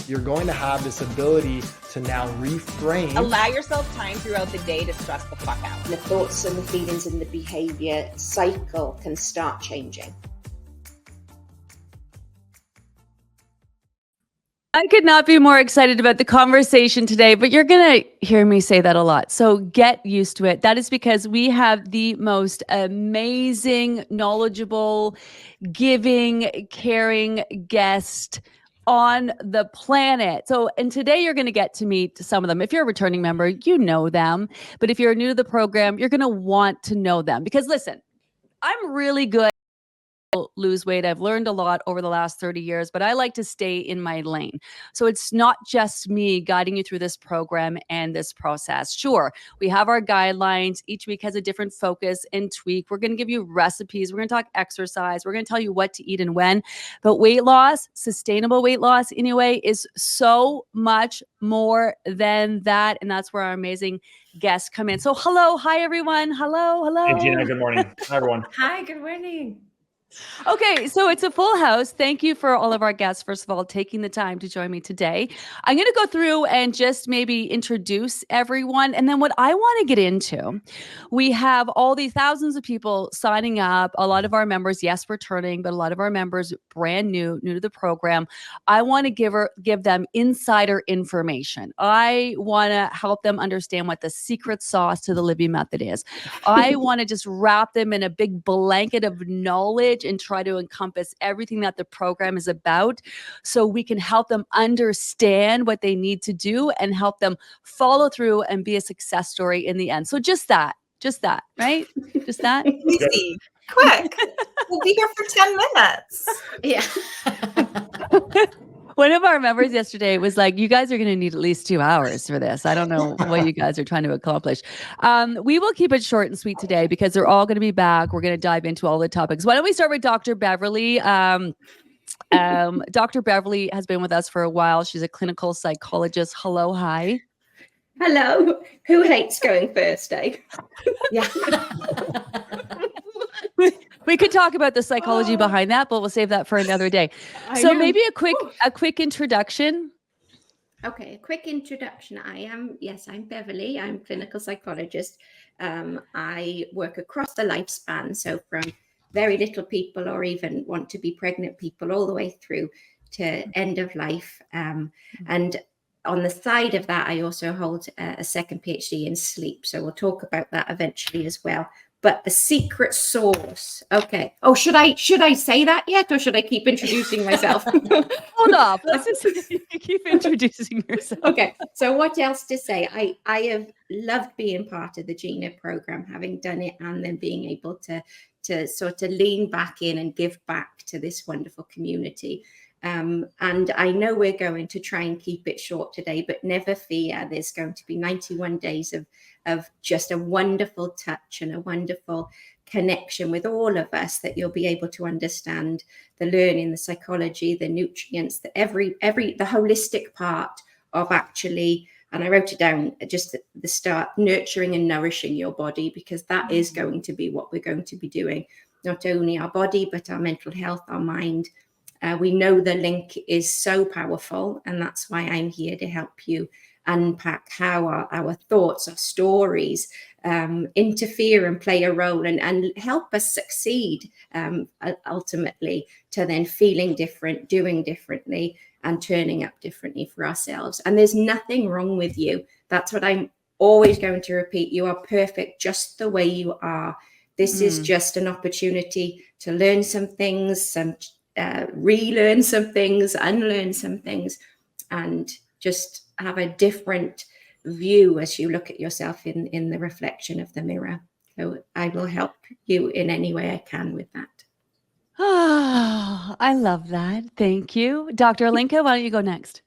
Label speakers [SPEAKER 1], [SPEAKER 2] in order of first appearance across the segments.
[SPEAKER 1] you're going to have this ability to now reframe.
[SPEAKER 2] Allow yourself time throughout the day to stress the fuck out.
[SPEAKER 3] The thoughts and the feelings and the behavior cycle can start changing.
[SPEAKER 4] I could not be more excited about the conversation today, but you're going to hear me say that a lot. So get used to it. That is because we have the most amazing, knowledgeable, giving, caring guest on the planet. So, and today you're going to get to meet some of them. If you're a returning member, you know them. But if you're new to the program, you're going to want to know them because listen, I'm really good. Lose weight. I've learned a lot over the last 30 years, but I like to stay in my lane. So it's not just me guiding you through this program and this process. Sure, we have our guidelines. Each week has a different focus and tweak. We're going to give you recipes. We're going to talk exercise. We're going to tell you what to eat and when. But weight loss, sustainable weight loss anyway, is so much more than that. And that's where our amazing guests come in. So hi everyone. Hello.
[SPEAKER 1] Hey Gina, good morning. Hi everyone.
[SPEAKER 5] Hi, good morning.
[SPEAKER 4] Okay, so it's a full house. Thank you for all of our guests, first of all, taking the time to join me today. I'm going to go through and just maybe introduce everyone. And then what I want to get into, we have all these thousands of people signing up. A lot of our members, yes, returning, but a lot of our members brand new to the program. I want to give them insider information. I want to help them understand what the secret sauce to the Livy method is. I want to just wrap them in a big blanket of knowledge and try to encompass everything that the program is about so we can help them understand what they need to do and help them follow through and be a success story in the end. So just that, right? Just that.
[SPEAKER 5] Easy, quick. We'll be here for 10 minutes.
[SPEAKER 4] Yeah. One of our members yesterday was like, you guys are going to need at least 2 hours for this. I don't know what you guys are trying to accomplish. We will keep it short and sweet today because they're all going to be back. We're going to dive into all the topics. Why don't we start with Dr. Beverly? Dr. Beverly has been with us for a while. She's a clinical psychologist. Hello. Hi.
[SPEAKER 3] Hello. Who hates going first, eh?
[SPEAKER 5] Yeah.
[SPEAKER 4] We could talk about the psychology behind that, but we'll save that for another day. So maybe a quick introduction.
[SPEAKER 3] Okay, a quick introduction. I'm Beverly. I'm clinical psychologist. I work across the lifespan, so from very little people or even want to be pregnant people all the way through to end of life. And on the side of that, I also hold a second PhD in sleep. So we'll talk about that eventually as well. But the secret sauce. Okay. Oh, should I say that yet, or should I keep introducing myself?
[SPEAKER 4] Hold off. Let's just keep introducing yourself.
[SPEAKER 3] Okay. So what else to say? I have loved being part of the Gina program, having done it, and then being able to sort of lean back in and give back to this wonderful community. And I know we're going to try and keep it short today, but never fear. There's going to be 91 days of just a wonderful touch and a wonderful connection with all of us that you'll be able to understand the learning, the psychology, the nutrients, the holistic part of actually, and I wrote it down just at the start, nurturing and nourishing your body, because that is going to be what we're going to be doing, not only our body, but our mental health, our mind. We know the link is so powerful, and that's why I'm here to help you unpack how our thoughts, our stories interfere and play a role and help us succeed ultimately to then feeling different, doing differently, and turning up differently for ourselves. And there's nothing wrong with you. That's what I'm always going to repeat. You are perfect just the way you are. This is just an opportunity to learn some things, relearn some things, unlearn some things, and just have a different view as you look at yourself in the reflection of the mirror. So I will help you in any way I can with that.
[SPEAKER 4] Oh, I love that. Thank you. Dr. Olinca, why don't you go next?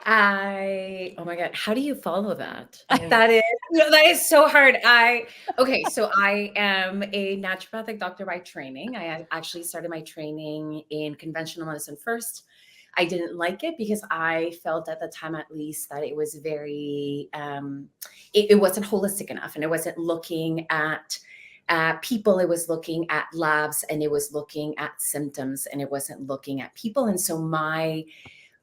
[SPEAKER 5] Oh my God, how do you follow that? That is so hard. So I am a naturopathic doctor by training. I actually started my training in conventional medicine first. I didn't like it because I felt at the time, at least, that it was very, it wasn't holistic enough, and it wasn't looking at people. It was looking at labs, and it was looking at symptoms, and it wasn't looking at people. And so my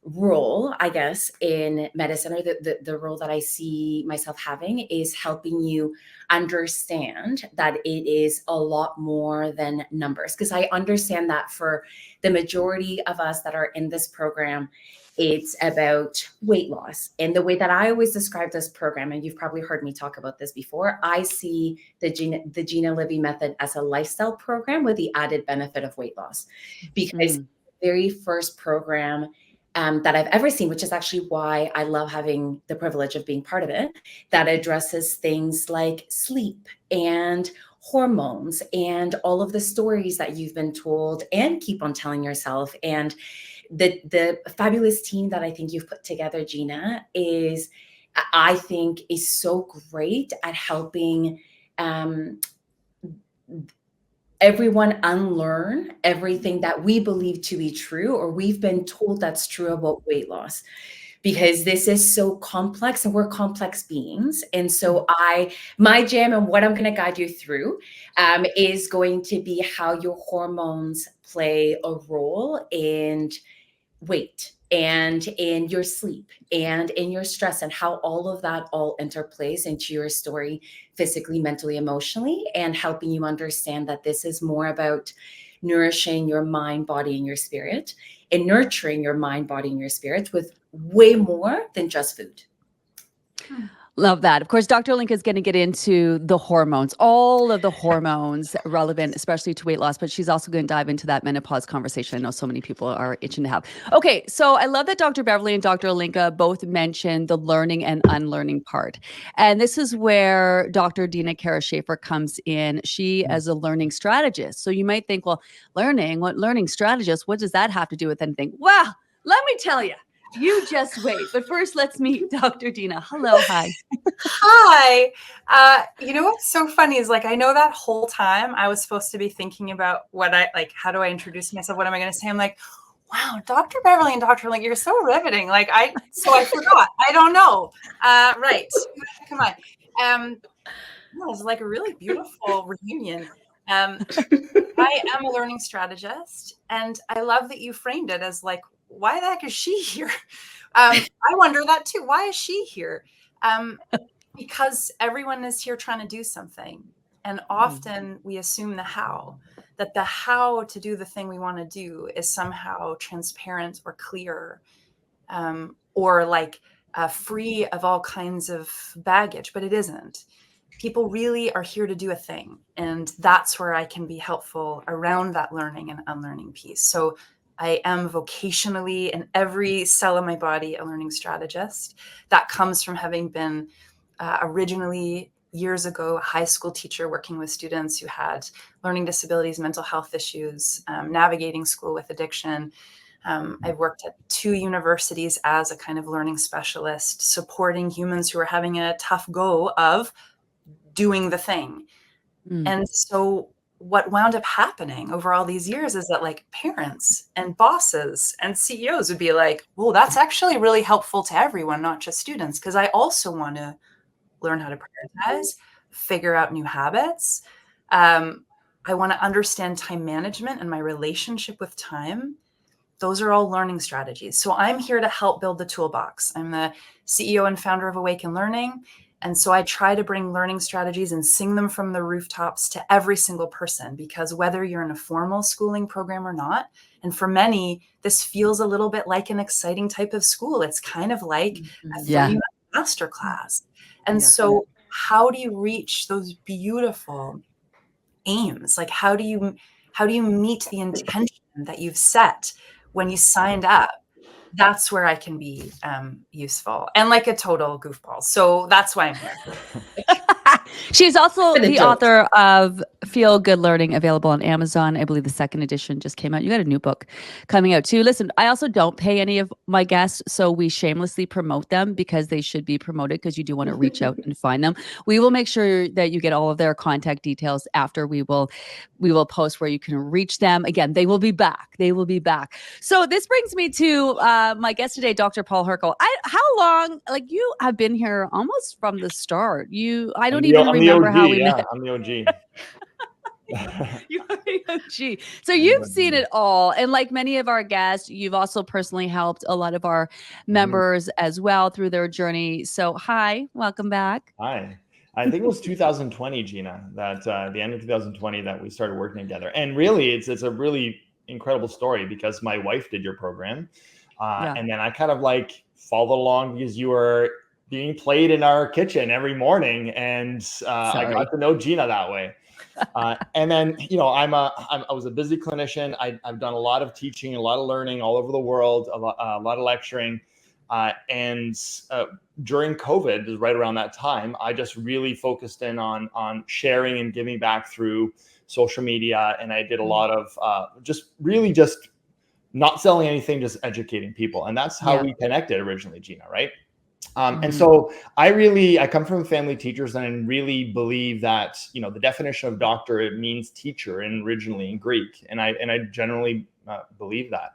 [SPEAKER 5] role, I guess, in medicine, or the role that I see myself having, is helping you understand that it is a lot more than numbers. Because I understand that for the majority of us that are in this program, it's about weight loss. And the way that I always describe this program, and you've probably heard me talk about this before, I see the Gina Livy method as a lifestyle program with the added benefit of weight loss. Because the very first program that I've ever seen, which is actually why I love having the privilege of being part of it, that addresses things like sleep and hormones and all of the stories that you've been told and keep on telling yourself. And the fabulous team that I think you've put together, Gina, I think is so great at helping everyone unlearn everything that we believe to be true, or we've been told that's true about weight loss, because this is so complex and we're complex beings. And so my jam and what I'm going to guide you through is going to be how your hormones play a role in weight and in your sleep and in your stress, and how all of that all interplays into your story, physically, mentally, emotionally, and helping you understand that this is more about nourishing your mind, body, and your spirit, and nurturing your mind, body, and your spirit with way more than just food.
[SPEAKER 4] Love that. Of course, Dr. Olinca is going to get into the hormones, all of the hormones relevant, especially to weight loss, but she's also going to dive into that menopause conversation I know so many people are itching to have. Okay, so I love that Dr. Beverly and Dr. Olinca both mentioned the learning and unlearning part. And this is where Dr. Deena Dara Shaffer comes in. She as a learning strategist. So you might think, well, what learning strategist, what does that have to do with anything? Well, let me tell you. You just wait. But first, let's meet Dr. Deena. Hello. Hi.
[SPEAKER 6] Hi. You know what's so funny is, like, I know that whole time I was supposed to be thinking about how do I introduce myself? What am I going to say? I'm like, wow, Dr. Beverly and Dr. Link, you're so riveting. I forgot. I don't know. Right. Come on. It was like a really beautiful reunion. I am a learning strategist, and I love that you framed it as like, why the heck is she here? I wonder that too. Why is she here? Because everyone is here trying to do something. And often we assume that the how to do the thing we want to do is somehow transparent or clear, or free of all kinds of baggage, but it isn't. People really are here to do a thing. And that's where I can be helpful around that learning and unlearning piece. So I am vocationally, in every cell of my body, a learning strategist. That comes from having been originally, years ago, a high school teacher working with students who had learning disabilities, mental health issues, navigating school with addiction. I've worked at 2 universities as a kind of learning specialist, supporting humans who are having a tough go of doing the thing. And so what wound up happening over all these years is that parents and bosses and CEOs would be like, well, that's actually really helpful to everyone, not just students, because I also want to learn how to prioritize, figure out new habits. I want to understand time management and my relationship with time. Those are all learning strategies. So I'm here to help build the toolbox. I'm the CEO and founder of Awaken Learning. And so I try to bring learning strategies and sing them from the rooftops to every single person, because whether you're in a formal schooling program or not, and for many, this feels a little bit like an exciting type of school. It's kind of like a 3-month masterclass. And so how do you reach those beautiful aims? How do you meet the intention that you've set when you signed up? That's where I can be useful and like a total goofball. So that's why I'm here.
[SPEAKER 4] She's also the author of Feel Good Learning, available on Amazon. I believe the 2nd edition just came out. You got a new book coming out too. Listen, I also don't pay any of my guests, so we shamelessly promote them because they should be promoted, because you do want to reach out and find them. We will make sure that you get all of their contact details after. We will post where you can reach them. Again, they will be back. So this brings me to my guest today, Dr. Paul Hrkal. How long, you have been here almost from the start. I don't even remember how we met.
[SPEAKER 1] I'm the OG.
[SPEAKER 4] You are the OG. OG. So you've seen it all. And like many of our guests, you've also personally helped a lot of our members as well through their journey. So hi, welcome back.
[SPEAKER 1] Hi. I think it was 2020, Gina, that the end of 2020 that we started working together. And really, it's a really incredible story because my wife did your program. And then I kind of like followed along because you were being played in our kitchen every morning. And I got to know Gina that way. And then, you know, I was a busy clinician. I've done a lot of teaching, a lot of learning all over the world, a lot of lecturing. And during COVID, right around that time, I just really focused in on sharing and giving back through social media. And I did a lot of just not selling anything, just educating people. And that's how we connected originally, Gina, right? And so I come from family teachers, and I really believe that, you know, the definition of doctor, it means teacher originally in Greek. And I generally believe that.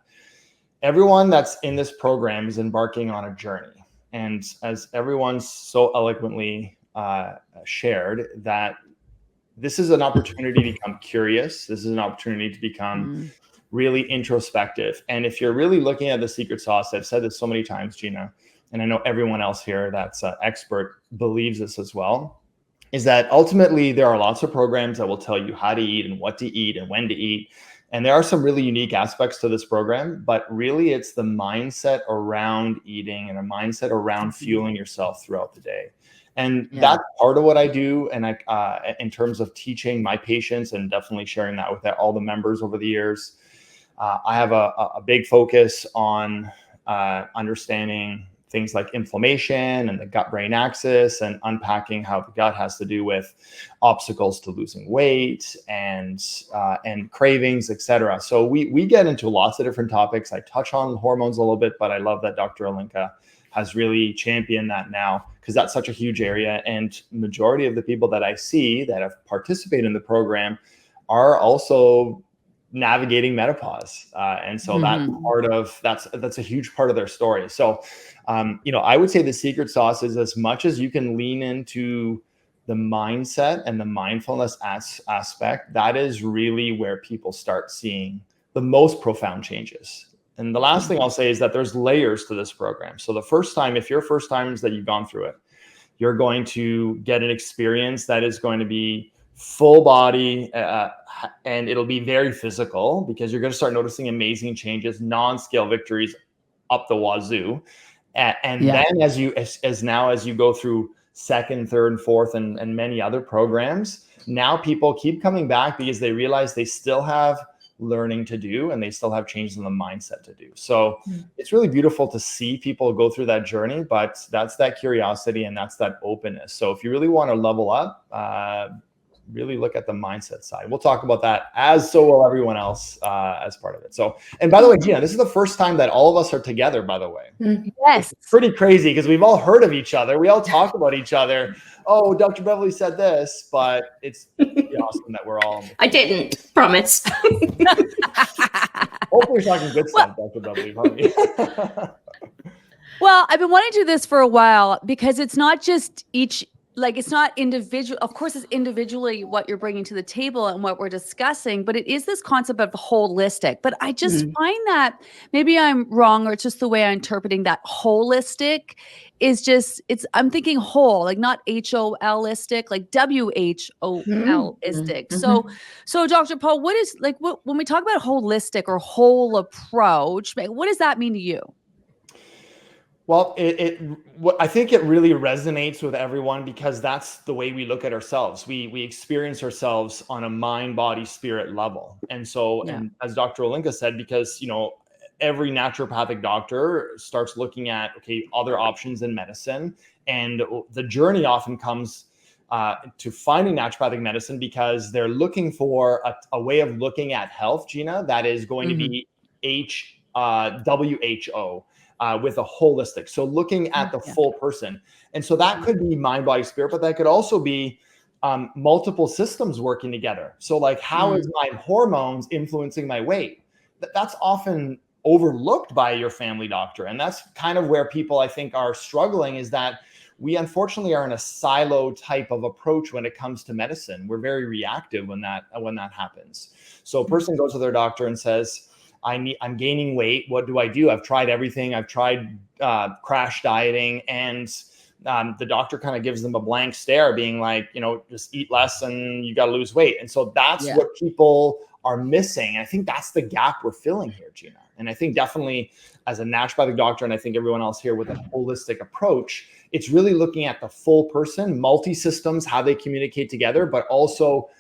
[SPEAKER 1] Everyone that's in this program is embarking on a journey. And as everyone's so eloquently shared, that this is an opportunity to become curious. This is an opportunity to become really introspective. And if you're really looking at the secret sauce, I've said this so many times, Gina, and I know everyone else here that's an expert believes this as well, is that ultimately there are lots of programs that will tell you how to eat and what to eat and when to eat. And there are some really unique aspects to this program, but really it's the mindset around eating and a mindset around fueling yourself throughout the day. And that's part of what I do. And in terms of teaching my patients and definitely sharing that with all the members over the years, I have a big focus on understanding things like inflammation and the gut-brain axis, and unpacking how the gut has to do with obstacles to losing weight and cravings, etc. So we get into lots of different topics. I touch on hormones a little bit, but I love that Dr. Olinca has really championed that now, because that's such a huge area. And majority of the people that I see that have participated in the program are also navigating menopause. And so that's a huge part of their story. So, you know, I would say the secret sauce is, as much as you can lean into the mindset and the mindfulness aspect, that is really where people start seeing the most profound changes. And the last thing I'll say is that there's layers to this program. So the first time, if you're first timers that you've gone through it, you're going to get an experience that is going to be full body, and it'll be very physical, because you're going to start noticing amazing changes, non-scale victories up the wazoo. And then as you go through second, third, and fourth, and many other programs, now people keep coming back because they realize they still have learning to do, and they still have changes in the mindset to do. So it's really beautiful to see people go through that journey, but that's that curiosity and that's that openness. So if you really want to level up, really look at the mindset side. We'll talk about that, as so will everyone else as part of it. So, and by the way, Gina, this is the first time that all of us are together, by the way.
[SPEAKER 4] Yes.
[SPEAKER 1] It's pretty crazy, because we've all heard of each other. We all talk about each other. Oh, Dr. Beverly said this, but it's pretty awesome that we're all.
[SPEAKER 3] I didn't promise.
[SPEAKER 1] Hopefully you're talking good stuff, Dr. Beverly.
[SPEAKER 4] Well, I've been wanting to do this for a while, because it's not just it's not individual. Of course, it's individually what you're bringing to the table and what we're discussing, but it is this concept of holistic. But I just find that maybe I'm wrong, or it's just the way I'm interpreting that. Holistic is just, I'm thinking whole, like not HOL-istic, like WHOL-istic. So Dr. Paul, what is when we talk about holistic or whole approach, what does that mean to you?
[SPEAKER 1] Well, I think it really resonates with everyone, because that's the way we look at ourselves. We experience ourselves on a mind, body, spirit level. And so, and as Dr. Olinca said, because, you know, every naturopathic doctor starts looking at, other options in medicine. And the journey often comes to finding naturopathic medicine because they're looking for a way of looking at health, Gina, that is going to be WHO. With a holistic. So looking at the full person. And so that could be mind, body, spirit, but that could also be multiple systems working together. So like, how is my hormones influencing my weight? That's often overlooked by your family doctor. And that's kind of where people, I think, are struggling, is that we unfortunately are in a silo type of approach when it comes to medicine. We're very reactive when that happens. So a person goes to their doctor and says, I'm gaining weight. What do I do? I've tried everything. I've tried crash dieting, and the doctor kind of gives them a blank stare, being like, just eat less and you got to lose weight. And so that's what people are missing. And I think that's the gap we're filling here, Gina. And I think definitely as a naturopathic doctor, and I think everyone else here with a holistic approach, it's really looking at the full person, multi-systems, how they communicate together, but also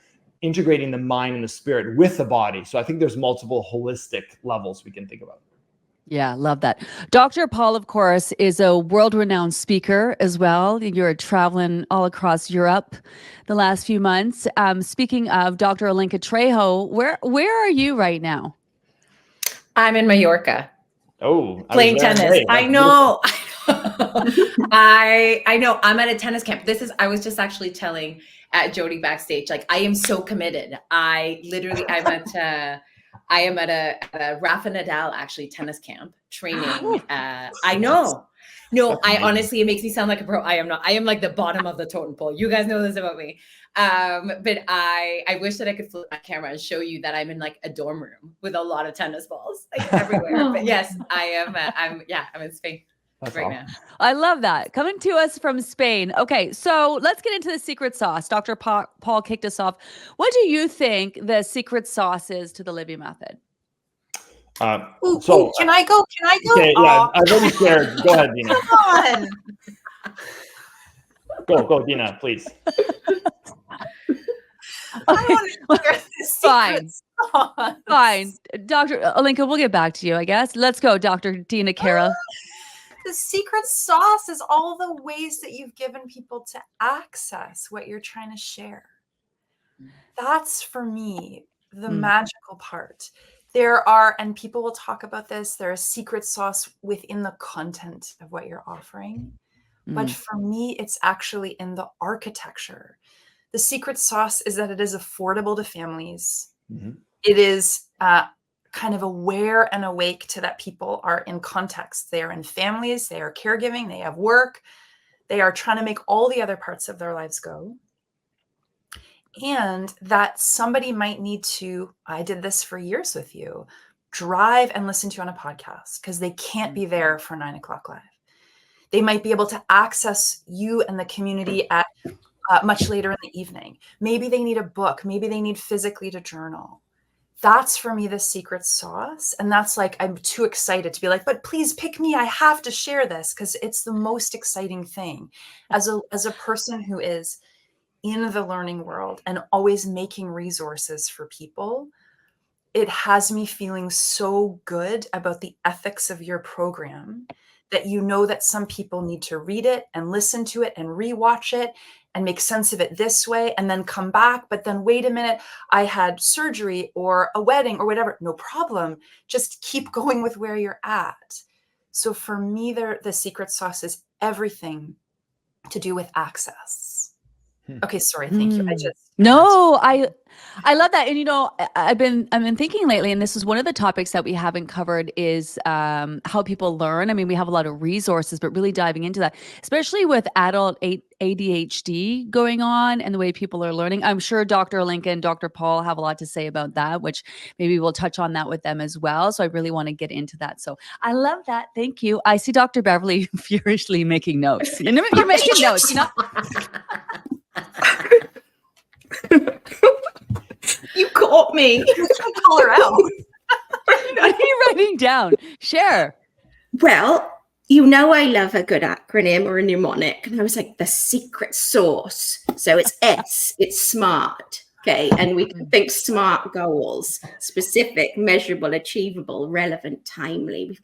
[SPEAKER 1] integrating the mind and the spirit with the body. So I think there's multiple holistic levels we can think about.
[SPEAKER 4] Yeah, love that. Dr. Paul, of course, is a world-renowned speaker as well. You're traveling all across Europe the last few months. Speaking of Dr. Olinca Trejo, where are you right now?
[SPEAKER 5] I'm in Mallorca.
[SPEAKER 1] Oh,
[SPEAKER 5] playing tennis. I know. I know. I'm at a tennis camp. I was just actually telling Jody backstage, like, I am so committed. I'm at a Rafa Nadal actually tennis camp training. I know. No, honestly, it makes me sound like a pro. I am not. I am like the bottom of the totem pole. You guys know this about me. But I wish that I could flip my camera and show you that I'm in like a dorm room with a lot of tennis balls like everywhere. But yes, I am. I'm in Spain. That's right now.
[SPEAKER 4] I love that. Coming to us from Spain. Okay, so let's get into the secret sauce. Dr. Paul kicked us off. What do you think the secret sauce is to the Livy method?
[SPEAKER 6] Can I go?
[SPEAKER 1] Okay, yeah, I've already shared. Go ahead, Deena.
[SPEAKER 6] Come on.
[SPEAKER 1] Go, Deena, please.
[SPEAKER 6] I want to share this secret sauce.
[SPEAKER 4] Fine. Dr. Olinca, we'll get back to you, I guess. Let's go, Dr. Deena Kara.
[SPEAKER 6] The secret sauce is all the ways that you've given people to access what you're trying to share. That's, for me, the magical part. There are, and people will talk about this, there is secret sauce within the content of what you're offering. But for me, it's actually in the architecture. The secret sauce is that it is affordable to families. It is kind of aware and awake to that people are in context. They are in families, they are caregiving, they have work, they are trying to make all the other parts of their lives go. And that somebody might need to, I did this for years with you, drive and listen to you on a podcast because they can't be there for 9 o'clock live. They might be able to access you and the community at much later in the evening. Maybe they need a book. Maybe they need physically to journal. That's, for me, the secret sauce. And that's like, I'm too excited to be like, but please pick me. I have to share this because it's the most exciting thing. As a person who is in the learning world and always making resources for people, it has me feeling so good about the ethics of your program that you know that some people need to read it and listen to it and rewatch it and make sense of it this way and then come back. But then wait a minute, I had surgery or a wedding or whatever. No problem. Just keep going with where you're at. So for me, the secret sauce is everything to do with access. Okay, sorry. Thank you.
[SPEAKER 4] I love that. And I've been thinking lately, and this is one of the topics that we haven't covered is how people learn. I mean, we have a lot of resources, but really diving into that, especially with adult ADHD going on and the way people are learning. I'm sure Dr. Olinca and Dr. Paul have a lot to say about that, which maybe we'll touch on that with them as well. So I really want to get into that. So I love that. Thank you. I see Dr. Beverly furiously making notes. You're making notes.
[SPEAKER 3] You caught me.
[SPEAKER 6] You can call her out.
[SPEAKER 4] What are you writing down? Share.
[SPEAKER 3] Well, I love a good acronym or a mnemonic. And I was like, the secret sauce. So it's S, it's SMART. Okay. And we can think SMART goals: specific, measurable, achievable, relevant, timely.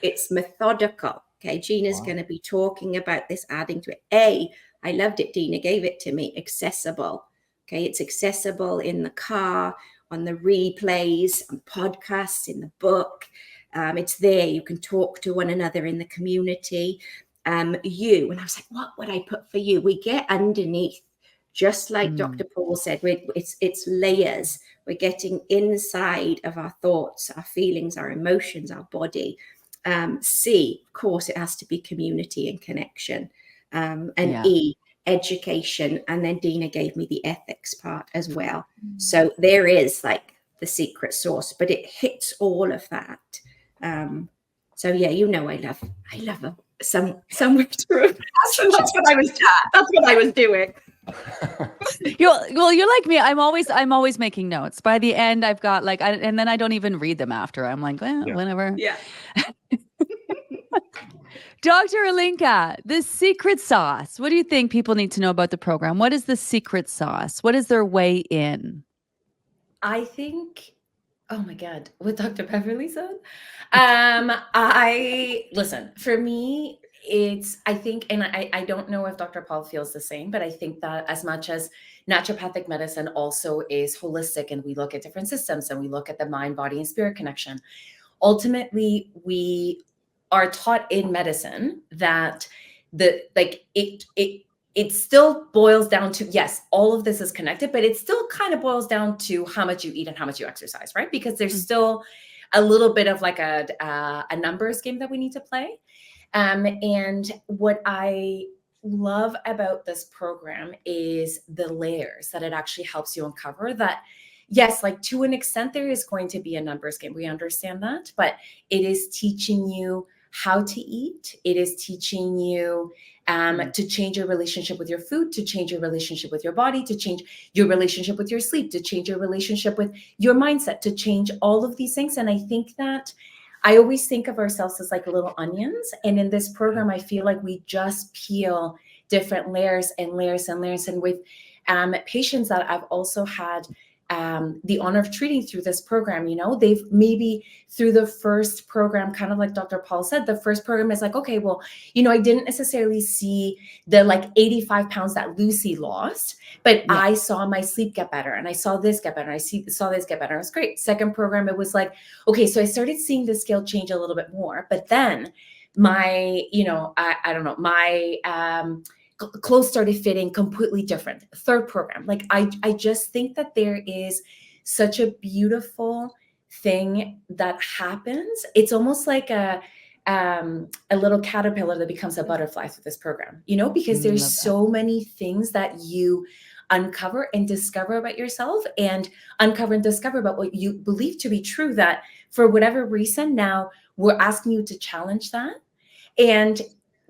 [SPEAKER 3] It's methodical. Okay. Gina's going to be talking about this, adding to it. I loved it. Deena gave it to me. Accessible. Okay. It's accessible in the car, on the replays, on podcasts, in the book. It's there. You can talk to one another in the community. And I was like, what would I put for you? We get underneath, just like Dr. Paul said, it's layers. We're getting inside of our thoughts, our feelings, our emotions, our body. C, of course, it has to be community and connection. And E, education. And then Deena gave me the ethics part as well. So there is like the secret sauce, but it hits all of that. So yeah, you know, I love some somewhere that's what I was doing.
[SPEAKER 4] You're like me. I'm always making notes. By the end, I've got like, and then I don't even read them after. I'm like, well, whatever.
[SPEAKER 3] Yeah.
[SPEAKER 4] Dr. Olinca, the secret sauce. What do you think people need to know about the program? What is the secret sauce? What is their way in?
[SPEAKER 5] I think, oh my God, what Dr. Beverly said. Listen, for me, I think, and I don't know if Dr. Paul feels the same, but I think that as much as naturopathic medicine also is holistic and we look at different systems and we look at the mind, body, and spirit connection, ultimately we are taught in medicine that it still boils down to, yes, all of this is connected, but it still kind of boils down to how much you eat and how much you exercise, right? Because there's still a little bit of like a numbers game that we need to play. And what I love about this program is the layers that it actually helps you uncover. That, yes, like to an extent, there is going to be a numbers game. We understand that, but it is teaching you how to eat. It is teaching you to change your relationship with your food, to change your relationship with your body, to change your relationship with your sleep, to change your relationship with your mindset, to change all of these things. And I think that I always think of ourselves as like little onions. And in this program, I feel like we just peel different layers and layers and layers. And with patients that I've also had the honor of treating through this program, you know, they've maybe through the first program, kind of like Dr. Paul said, the first program is like, okay, well, you know, I didn't necessarily see the like 85 pounds that Lucy lost, but I saw my sleep get better and I saw this get better. And I saw this get better. It was great. Second program, it was like, okay, so I started seeing the scale change a little bit more, but then my, you know, I don't know, my, clothes started fitting completely different. Third program, like I just think that there is such a beautiful thing that happens. It's almost like a little caterpillar that becomes a butterfly through this program, you know, because there's so many things that you uncover and discover about yourself and uncover and discover about what you believe to be true, that for whatever reason, now we're asking you to challenge that. And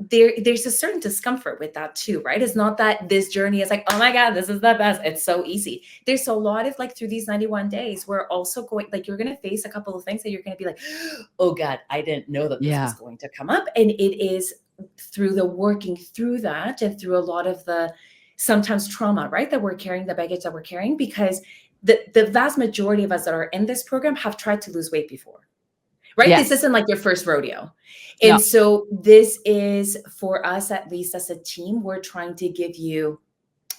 [SPEAKER 5] there's a certain discomfort with that too, right? It's not that this journey is like, oh my God, this is the best. It's so easy. There's a lot of like through these 91 days, we're also going, like, you're going to face a couple of things that you're going to be like, oh God, I didn't know that this was going to come up. And it is through the working through that and through a lot of the sometimes trauma, right? That we're carrying, the baggage that we're carrying, because the vast majority of us that are in this program have tried to lose weight before. Right? Yes. This isn't like your first rodeo. And so this is, for us, at least as a team, we're trying to give you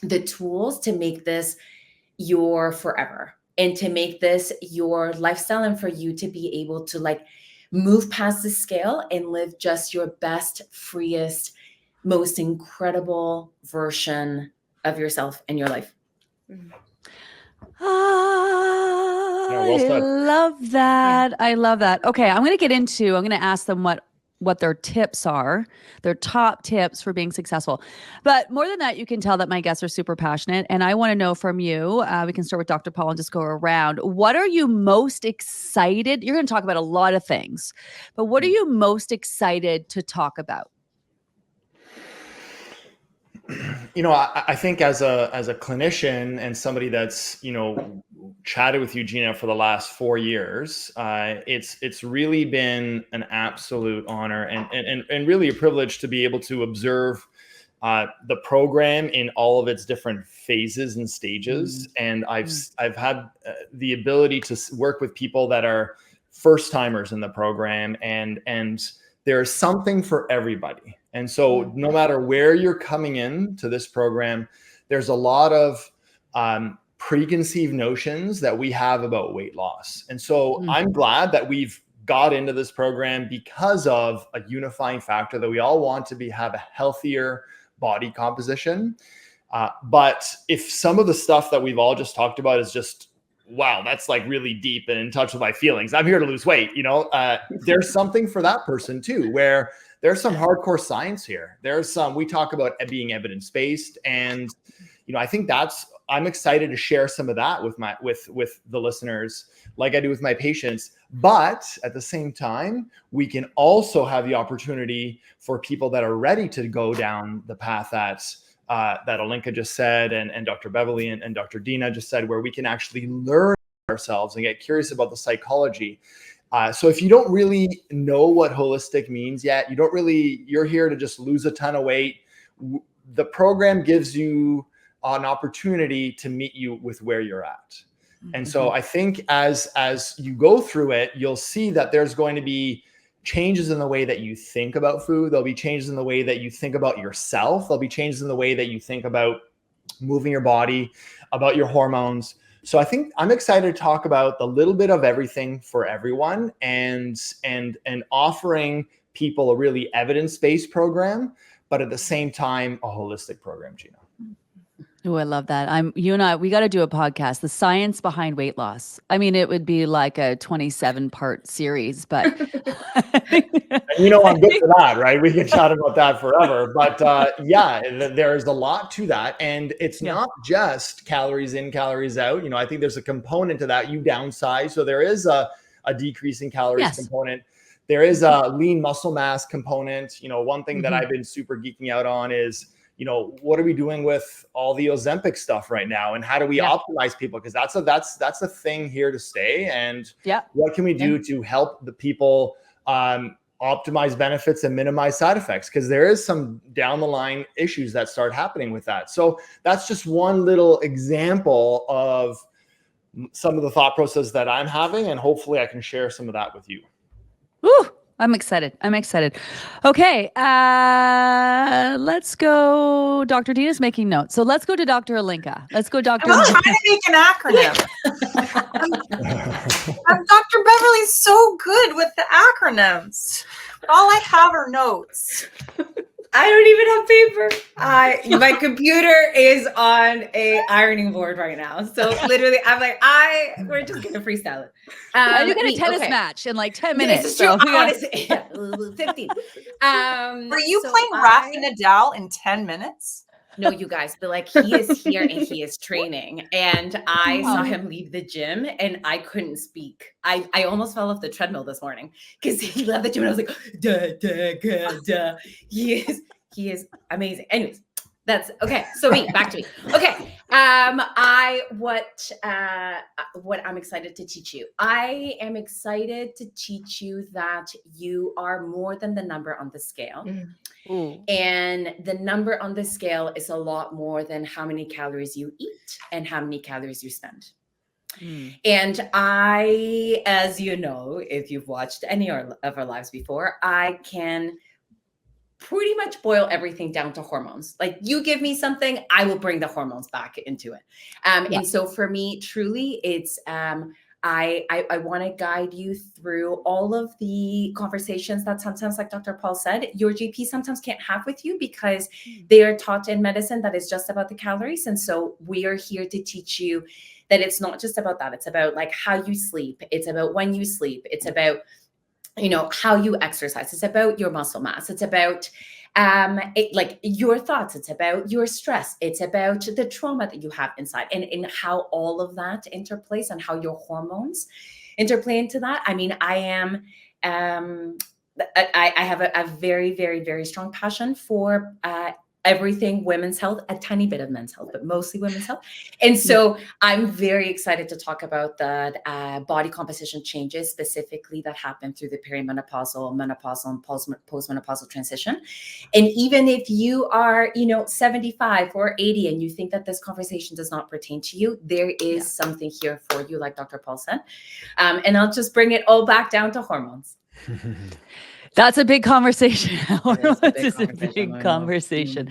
[SPEAKER 5] the tools to make this your forever and to make this your lifestyle, and for you to be able to like move past the scale and live just your best, freest, most incredible version of yourself and your life.
[SPEAKER 4] I love that. Yeah. I love that. Okay, I'm going to ask them what their tips are, their top tips for being successful. But more than that, you can tell that my guests are super passionate. And I want to know from you, we can start with Dr. Paul and just go around. What are you most excited? You're going to talk about a lot of things, but what are you most excited to talk about?
[SPEAKER 1] You know, I think as a clinician and somebody that's, you know, chatted with you, Gina, for the last 4 years, it's really been an absolute honor and really a privilege to be able to observe the program in all of its different phases and stages. And I've had the ability to work with people that are first timers in the program, and there's something for everybody. And so no matter where you're coming in to this program, there's a lot of preconceived notions that we have about weight loss. And so I'm glad that we've got into this program because of a unifying factor that we all want to have a healthier body composition. But if some of the stuff that we've all just talked about is just wow, that's like really deep and in touch with my feelings. I'm here to lose weight. There's something for that person too, where there's some hardcore science here. There's some, we talk about being evidence-based, and, I think I'm excited to share some of that with the listeners, like I do with my patients. But at the same time, we can also have the opportunity for people that are ready to go down the path that Olinca just said, and Dr. Beverly and Dr. Deena just said, where we can actually learn ourselves and get curious about the psychology. So if you don't really know what holistic means yet, you're here to just lose a ton of weight. The program gives you an opportunity to meet you with where you're at. And so I think as you go through it, you'll see that there's going to be changes in the way that you think about food. There'll be changes in the way that you think about yourself. There'll be changes in the way that you think about moving your body, about your hormones. So I think I'm excited to talk about the little bit of everything for everyone, and offering people a really evidence-based program, but at the same time, a holistic program, Gina.
[SPEAKER 4] Oh, I love that. You and I, we got to do a podcast, the science behind weight loss. I mean, it would be like a 27-part series, but
[SPEAKER 1] I'm good for that, right? We can chat about that forever. But there's a lot to that. And it's not just calories in, calories out. I think there's a component to that. You downsize. So there is a decrease in calories component. There is a lean muscle mass component. One thing that I've been super geeking out on is, what are we doing with all the Ozempic stuff right now, and how do we optimize people? Because that's a thing here to stay. And what can we do to help the people optimize benefits and minimize side effects? Because there is some down the line issues that start happening with that. So that's just one little example of some of the thought process that I'm having, and hopefully I can share some of that with you.
[SPEAKER 4] Woo! I'm excited. Okay. Let's go. Dr. Deena's making notes. So let's go to Dr. Olinca. Let's go, Dr.
[SPEAKER 6] I'm trying to make an acronym. Dr. Beverly's so good with the acronyms. But all I have are notes.
[SPEAKER 5] I don't even have paper. My computer is on a ironing board right now. So literally, I'm like, we're just gonna freestyle it.
[SPEAKER 4] You get a tennis match in like 10 minutes.
[SPEAKER 5] It's true. Honestly, 15.
[SPEAKER 6] Were you playing Rafa Nadal in 10 minutes?
[SPEAKER 5] No, you guys, but like, he is here and he is training, and I saw him leave the gym and I couldn't speak. I almost fell off the treadmill this morning because he left the gym and I was like, duh. He is amazing. Anyways, that's okay. So back to me. Okay. What I'm excited to teach you. I am excited to teach you that you are more than the number on the scale. And the number on the scale is a lot more than how many calories you eat and how many calories you spend. And I, as you know, if you've watched any of our lives before, I can pretty much boil everything down to hormones. Like, you give me something, I will bring the hormones back into it. And so for me, truly, it's I want to guide you through all of the conversations that sometimes, like Dr. Paul said, your GP sometimes can't have with you because they are taught in medicine that it's just about the calories. And so we are here to teach you that it's not just about that. It's about like how you sleep. It's about when you sleep. It's about, how you exercise. It's about your muscle mass. It's about like your thoughts. It's about your stress. It's about the trauma that you have inside, and how all of that interplays and how your hormones interplay into that. I mean, I have a very, very, very strong passion for everything women's health, a tiny bit of men's health, but mostly women's health. And so I'm very excited to talk about the body composition changes specifically that happen through the perimenopausal, menopausal, and postmenopausal transition. And even if you are, 75 or 80 and you think that this conversation does not pertain to you, there is something here for you, like Dr. Paul said. And I'll just bring it all back down to hormones.
[SPEAKER 4] That's a big conversation.
[SPEAKER 7] It's
[SPEAKER 4] a big conversation.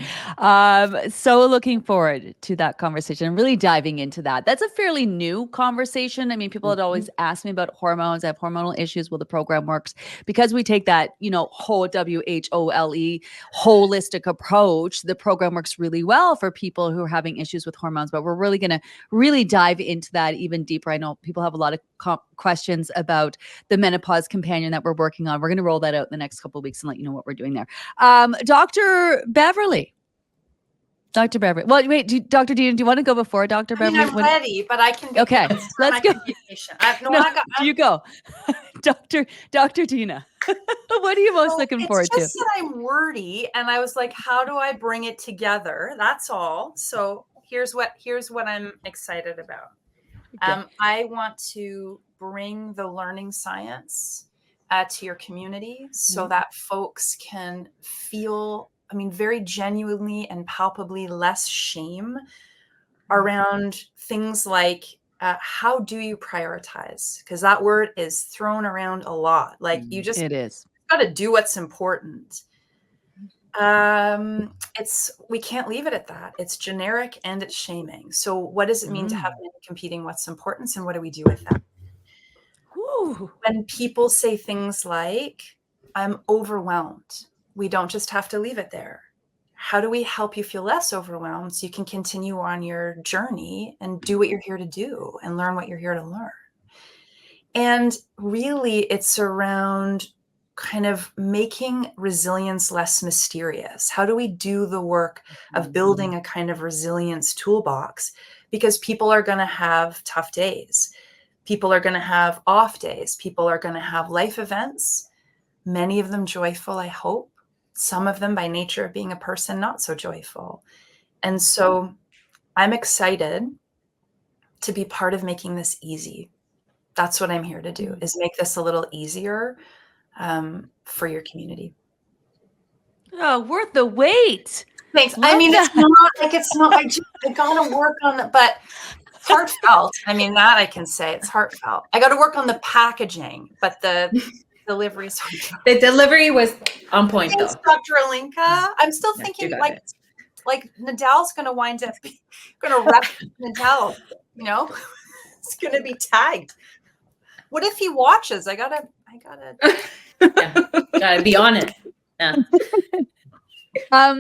[SPEAKER 4] So looking forward to that conversation and really diving into that. That's a fairly new conversation. I mean, people had always asked me about hormones. I have hormonal issues. Well, the program works because we take that, whole WHOLE holistic approach. The program works really well for people who are having issues with hormones, but we're really going to really dive into that even deeper. I know people have a lot of questions about the menopause companion that we're working on. We're going to roll that out in the next couple of weeks and let you know what we're doing there. Dr. Beverly. Dr. Beverly. Well, wait, Dr. Deena, do you want to go before Dr. Beverly?
[SPEAKER 6] I'm ready, but I can.
[SPEAKER 4] Okay, let's go. You go. Dr. Deena. What are you most looking forward to?
[SPEAKER 6] It's just that I'm wordy, and I was like, how do I bring it together? That's all. So here's what I'm excited about. Okay. I want to bring the learning science to your community so that folks can feel, very genuinely and palpably less shame around things like how do you prioritize? Because that word is thrown around a lot. Like you just got to do what's important. We can't leave it at that. It's generic and it's shaming. So what does it mean to have many competing what's important, and what do we do with that? When people say things like, I'm overwhelmed, we don't just have to leave it there. How do we help you feel less overwhelmed so you can continue on your journey and do what you're here to do and learn what you're here to learn? And really it's around kind of making resilience less mysterious. How do we do the work of building a kind of resilience toolbox? Because people are going to have tough days. People are going to have off days. People are going to have life events, many of them joyful, I hope. Some of them by nature of being a person, not so joyful. And so I'm excited to be part of making this easy. That's what I'm here to do, is make this a little easier for your community.
[SPEAKER 4] Oh, worth the wait.
[SPEAKER 6] Thanks. It's not I gotta work on it, but heartfelt. That I can say it's heartfelt. I got to work on the packaging, but the delivery.
[SPEAKER 5] The delivery was on point.
[SPEAKER 6] Thanks, Dr. Olinca. I'm still thinking like Nadal's going to wind up going to rep Nadal. It's going to be tagged. What if he watches? I gotta
[SPEAKER 5] be on it. Yeah.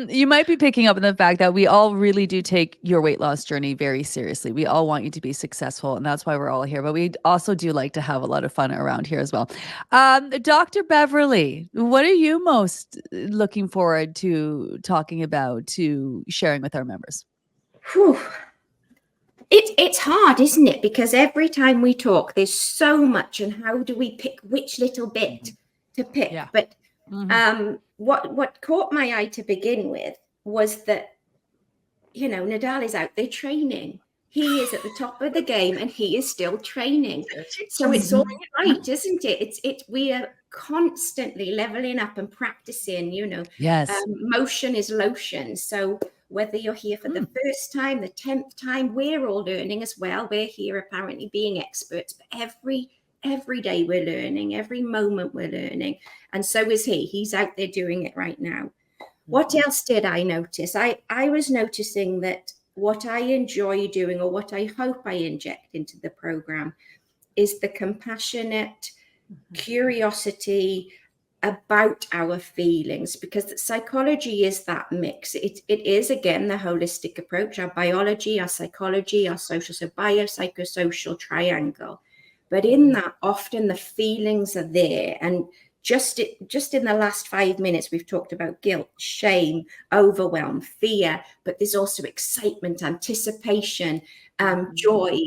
[SPEAKER 4] You might be picking up on the fact that we all really do take your weight loss journey very seriously. We all want you to be successful, and that's why we're all here. But we also do like to have a lot of fun around here as well. Dr. Beverly, what are you most looking forward to talking about, to sharing with our members?
[SPEAKER 3] It's hard, isn't it? Because every time we talk, there's so much, and how do we pick which little bit to pick? Yeah. But what caught my eye to begin with was that, Nadal is out there training. He is at the top of the game and he is still training. So it's all right, isn't it? We are constantly leveling up and practicing,
[SPEAKER 4] Yes.
[SPEAKER 3] Motion is lotion. So whether you're here for the first time, the 10th time, we're all learning as well. We're here apparently being experts, but every day we're learning, every moment we're learning. And so is he. He's out there doing it right now. What else did I notice? I was noticing that what I enjoy doing, or what I hope I inject into the program, is the compassionate curiosity about our feelings, because psychology is that mix. It is, again, the holistic approach, our biology, our psychology, our social, so biopsychosocial triangle. But in that, often the feelings are there. And just in the last 5 minutes, we've talked about guilt, shame, overwhelm, fear, but there's also excitement, anticipation, joy.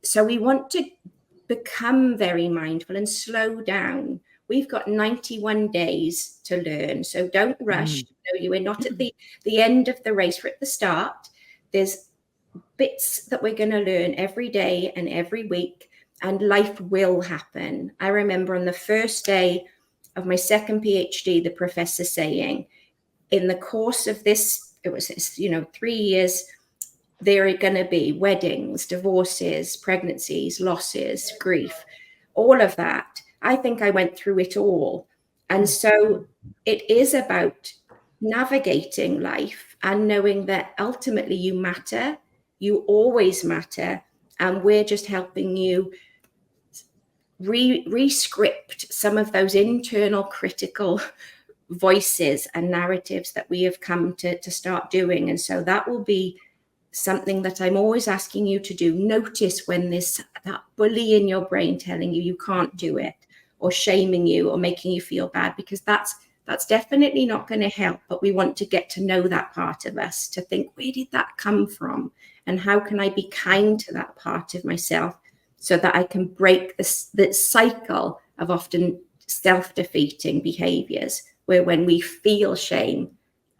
[SPEAKER 3] So we want to become very mindful and slow down. We've got 91 days to learn. So don't rush. We're not at the end of the race. We're at the start. There's bits that we're going to learn every day and every week. And life will happen. I remember on the first day of my second PhD, the professor saying, in the course of this, it was 3 years, there are going to be weddings, divorces, pregnancies, losses, grief, all of that. I think I went through it all. And so it is about navigating life and knowing that ultimately you matter, you always matter, and we're just helping you re-script some of those internal critical voices and narratives that we have come to start doing. And so that will be something that I'm always asking you to do. Notice when there's that bully in your brain telling you can't do it, or shaming you or making you feel bad, because that's definitely not going to help. But we want to get to know that part of us, to think, where did that come from? And how can I be kind to that part of myself so that I can break the cycle of often self-defeating behaviors, where when we feel shame,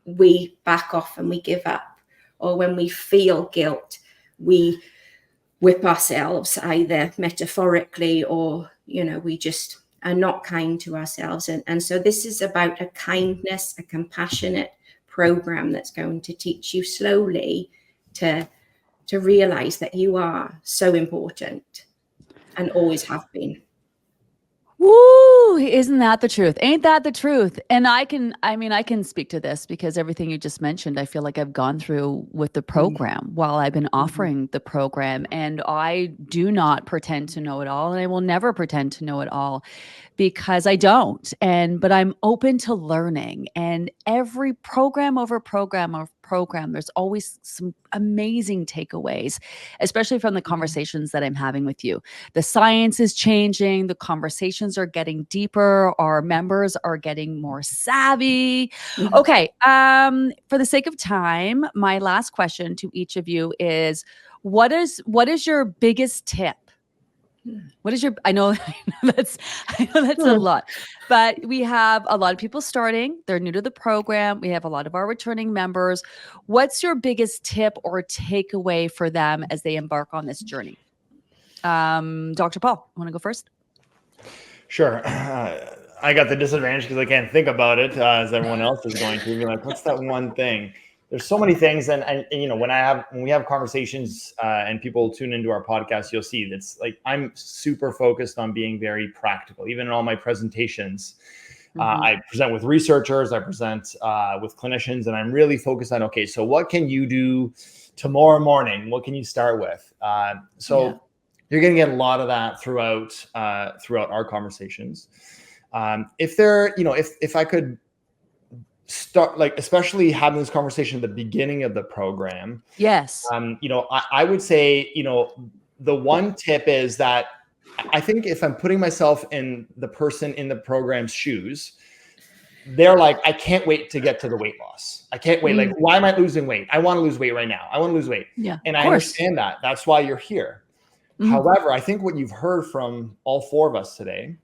[SPEAKER 3] we back off and we give up. Or when we feel guilt, we whip ourselves, either metaphorically or, we just are not kind to ourselves. And so this is about a kindness, a compassionate program that's going to teach you slowly to realize that you are so important and always have been.
[SPEAKER 4] Woo! Isn't that the truth? Ain't that the truth? And I can speak to this because everything you just mentioned, I feel like I've gone through with the program while I've been offering the program. And I do not pretend to know it all. And I will never pretend to know it all, because I don't. But I'm open to learning, and every program over program, there's always some amazing takeaways, especially from the conversations that I'm having with you. The science is changing. The conversations are getting deeper. Our members are getting more savvy. Okay. For the sake of time, my last question to each of you is, what is your biggest tip? What is your, I know that's a lot, but we have a lot of people starting, they're new to the program. We have a lot of our returning members. What's your biggest tip or takeaway for them as they embark on this journey? Dr. Paul, want to go first?
[SPEAKER 1] Sure. I got the disadvantage because I can't think about it as everyone else is going to. Be like, what's that one thing? There's so many things, and when we have conversations and people tune into our podcast, you'll see that's like I'm super focused on being very practical. Even in all my presentations, I present with researchers, I present with clinicians, and I'm really focused on, okay, so what can you do tomorrow morning? What can you start with? You're going to get a lot of that throughout our conversations. If I could start, like, especially having this conversation at the beginning of the program.
[SPEAKER 4] Yes.
[SPEAKER 1] I would say, the one tip is that I think if I'm putting myself in the person in the program's shoes, they're like, I can't wait to get to the weight loss. I can't wait. Like, why am I losing weight? I want to lose weight right now. I want to lose weight.
[SPEAKER 4] Yeah.
[SPEAKER 1] And I understand that. That's why you're here. However, I think what you've heard from all four of us today,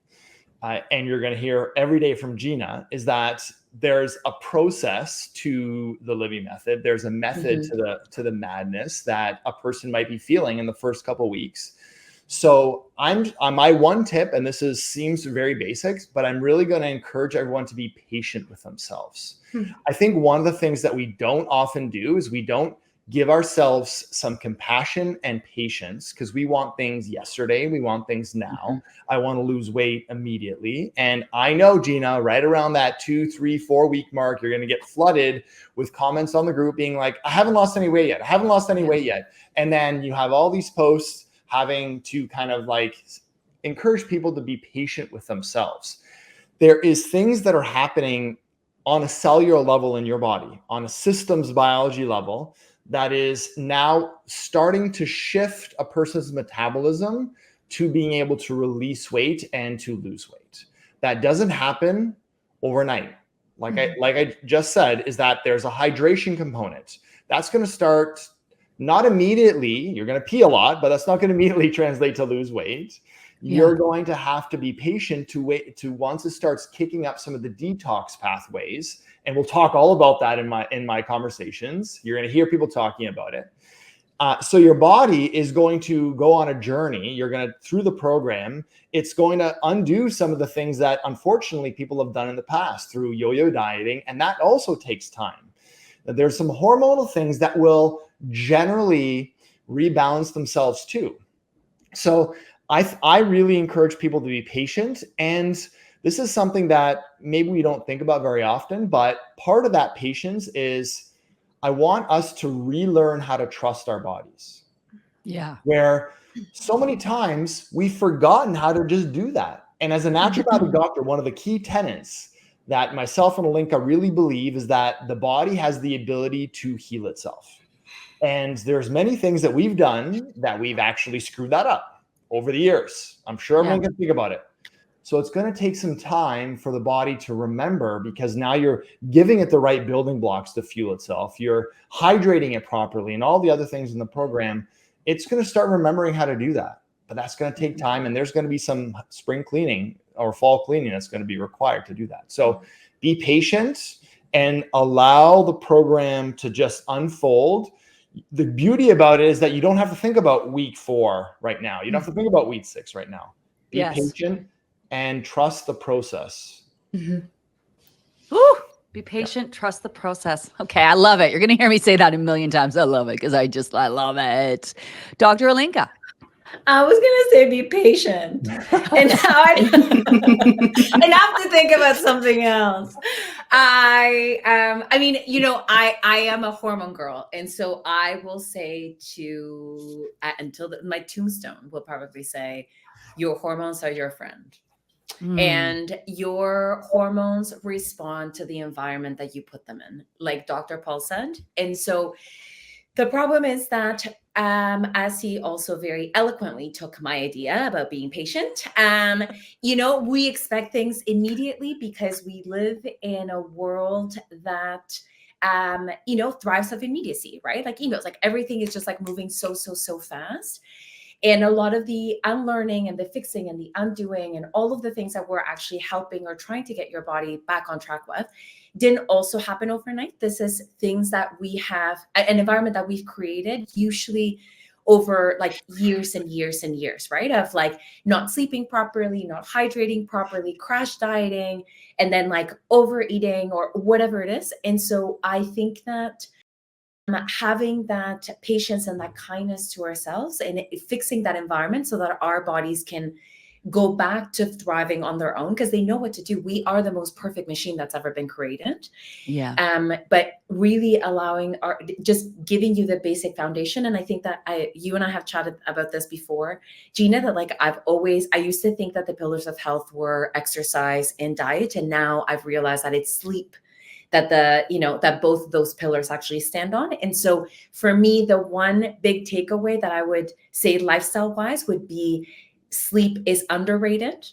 [SPEAKER 1] and you're going to hear every day from Gina, is that there's a process to the Livy method. There's a method to the madness that a person might be feeling in the first couple of weeks. So I'm on my one tip, and this seems very basic, but I'm really going to encourage everyone to be patient with themselves. I think one of the things that we don't often do is we don't give ourselves some compassion and patience, because we want things yesterday. We want things now. I want to lose weight immediately. And I know, Gina, right around that 2, 3, 4 week mark, you're going to get flooded with comments on the group being like, I haven't lost any weight yet. I haven't lost any weight yet. And then you have all these posts having to kind of like encourage people to be patient with themselves. There is things that are happening on a cellular level in your body, on a systems biology level, that is now starting to shift a person's metabolism to being able to release weight and to lose weight. That doesn't happen overnight. Like I just said, is that there's a hydration component. That's going to start not immediately. You're going to pee a lot, but that's not going to immediately translate to lose weight. You're going to have to be patient to wait to once it starts kicking up some of the detox pathways. And we'll talk all about that in my conversations. You're going to hear people talking about it. So your body is going to go on a journey. You're going to, through the program, it's going to undo some of the things that unfortunately people have done in the past through yo-yo dieting. And that also takes time. There's some hormonal things that will generally rebalance themselves too. So I really encourage people to be patient. And this is something that maybe we don't think about very often, but part of that patience is I want us to relearn how to trust our bodies.
[SPEAKER 4] Yeah.
[SPEAKER 1] Where so many times we've forgotten how to just do that. And as a naturopathic doctor, one of the key tenets that myself and Olinca really believe is that the body has the ability to heal itself. And there's many things that we've done that we've actually screwed that up over the years. I'm sure everyone can think about it. So it's going to take some time for the body to remember, because now you're giving it the right building blocks to fuel itself. You're hydrating it properly and all the other things in the program. It's going to start remembering how to do that. But that's going to take time. And there's going to be some spring cleaning or fall cleaning that's going to be required to do that. So be patient and allow the program to just unfold. The beauty about it is that you don't have to think about week 4 right now. You don't have to think about week 6 right now. Be patient and trust the process.
[SPEAKER 4] Ooh, be patient, trust the process. Okay, I love it. You're going to hear me say that a million times. I love it because I love it. Dr. Olinca.
[SPEAKER 5] I was gonna say be patient, and now I have to think about something else. I mean, you know, I am a hormone girl, and so I will say to until my tombstone will probably say, your hormones are your friend. And your hormones respond to the environment that you put them in, like Dr. Paul said. And so the problem is that, as he also very eloquently took my idea about being patient, you know, we expect things immediately because we live in a world that, you know, thrives off immediacy, right? Like emails, like everything is just like moving so fast. And a lot of the unlearning and the fixing and the undoing and all of the things that we're actually helping or trying to get your body back on track with didn't also happen overnight. This is things that we have, an environment that we've created, usually over like years and years and years, right? Of like not sleeping properly, not hydrating properly, crash dieting, and then like overeating or whatever it is. And so I think that having that patience and that kindness to ourselves and fixing that environment so that our bodies can go back to thriving on their own, because they know what to do. We are the most perfect machine that's ever been created. But really allowing just giving you the basic foundation. And I think that you and I have chatted about this before, Gina, that like I used to think that the pillars of health were exercise and diet. And now I've realized that it's sleep that that both of those pillars actually stand on. And so for me, the one big takeaway that I would say lifestyle wise would be sleep is underrated.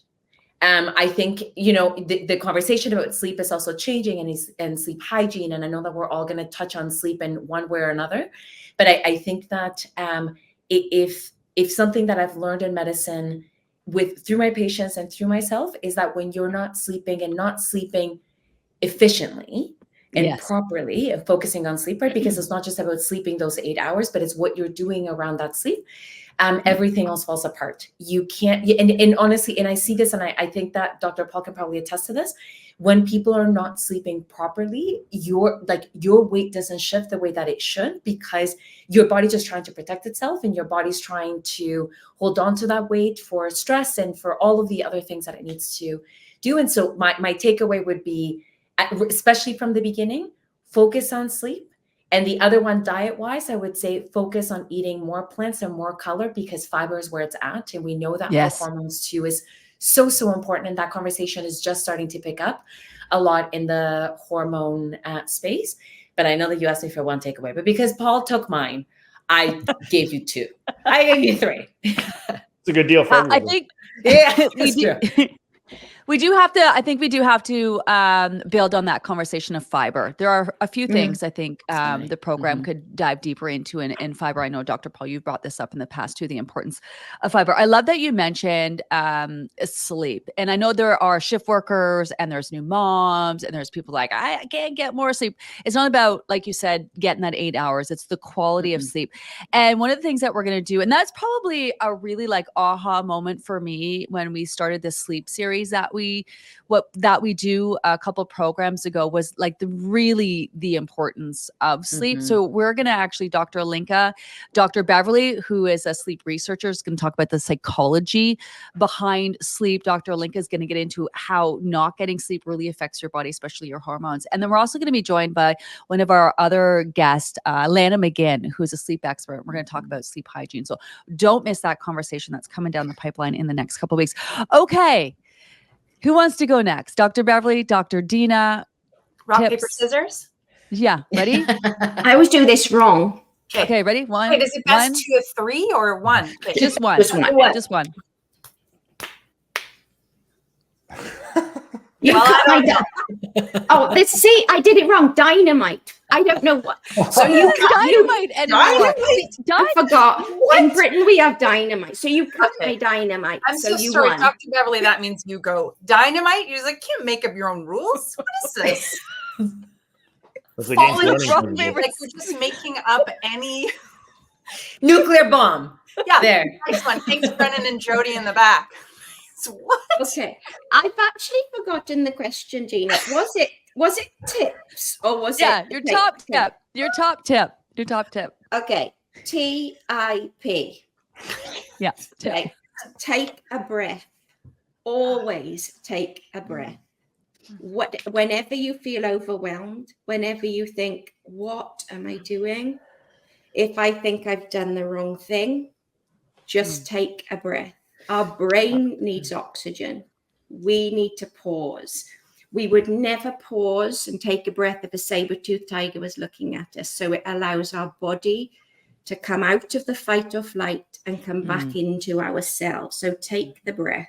[SPEAKER 5] I think, you know, the conversation about sleep is also changing and sleep hygiene. And I know that we're all going to touch on sleep in one way or another, but I think that if something that I've learned in medicine through my patients and through myself is that when you're not sleeping and not sleeping efficiently and properly and focusing on sleep, right? Because it's not just about sleeping those 8 hours, but it's what you're doing around that sleep. Everything else falls apart. You can't, and honestly, and I see this, and I think that Dr. Paul can probably attest to this. When people are not sleeping properly, your weight doesn't shift the way that it should, because your body's just trying to protect itself, and your body's trying to hold on to that weight for stress and for all of the other things that it needs to do. And so my takeaway would be, especially from the beginning, focus on sleep. And the other one, diet-wise, I would say focus on eating more plants and more color, because fiber is where it's at. And we know that hormones too is so important. And that conversation is just starting to pick up a lot in the hormone space. But I know that you asked me for one takeaway, but because Paul took mine, I gave you 2. I gave you 3.
[SPEAKER 1] It's a good deal for everybody.
[SPEAKER 4] I think
[SPEAKER 5] we do have to
[SPEAKER 4] build on that conversation of fiber. There are a few things I think the program could dive deeper into in fiber. I know, Dr. Paul, you've brought this up in the past too, the importance of fiber. I love that you mentioned sleep. And I know there are shift workers and there's new moms and there's people like, I can't get more sleep. It's not about, like you said, getting that 8 hours. It's the quality of sleep. And one of the things that we're going to do, and that's probably a really like aha moment for me when we started this sleep series that we do a couple programs ago was like the importance of sleep. So we're going to actually, Dr. Olinca, Dr. Beverly, who is a sleep researcher, is going to talk about the psychology behind sleep. Dr. Olinca is going to get into how not getting sleep really affects your body, especially your hormones. And then we're also going to be joined by one of our other guests, Lana McGinn, who's a sleep expert. We're going to talk about sleep hygiene. So don't miss that conversation that's coming down the pipeline in the next couple of weeks. Okay. Who wants to go next? Dr. Beverly, Dr. Deena?
[SPEAKER 6] Rock,
[SPEAKER 4] tips?
[SPEAKER 6] paper, scissors?
[SPEAKER 4] Yeah. Ready?
[SPEAKER 3] I always do this wrong.
[SPEAKER 4] Okay. Ready? One.
[SPEAKER 6] Wait, is it best 2 or 3 or 1? Wait.
[SPEAKER 4] Just one.
[SPEAKER 3] Just one.
[SPEAKER 4] Just one.
[SPEAKER 3] You cut my see, I did it wrong. Dynamite. I don't know what. So you cut
[SPEAKER 4] Dynamite anymore.
[SPEAKER 3] I forgot. What? In Britain, we have dynamite. So you cut my dynamite.
[SPEAKER 6] I'm so
[SPEAKER 3] you
[SPEAKER 6] sorry,
[SPEAKER 3] won.
[SPEAKER 6] Dr. Beverly. That means you go dynamite. You're like, can't make up your own rules. What is this?
[SPEAKER 1] It's against
[SPEAKER 6] Falling
[SPEAKER 1] learning
[SPEAKER 6] rock,
[SPEAKER 1] principles.
[SPEAKER 6] paper, like you're just making up any.
[SPEAKER 5] Nuclear bomb.
[SPEAKER 6] Yeah,
[SPEAKER 5] There.
[SPEAKER 6] Next one. Thanks, Brennan and Jody in the back. What?
[SPEAKER 3] Okay. I've actually forgotten the question, Gina. Was it tips or was it?
[SPEAKER 4] Your top tip. Your top tip. Your top tip.
[SPEAKER 3] Okay. TIP.
[SPEAKER 4] Yeah.
[SPEAKER 3] Okay. Take a breath. Always take a breath. Whenever you feel overwhelmed, whenever you think, what am I doing? If I think I've done the wrong thing, just take a breath. Our brain needs oxygen. We need to pause. We would never pause and take a breath if a saber-toothed tiger was looking at us. So it allows our body to come out of the fight or flight and come back into ourselves. So take the breath.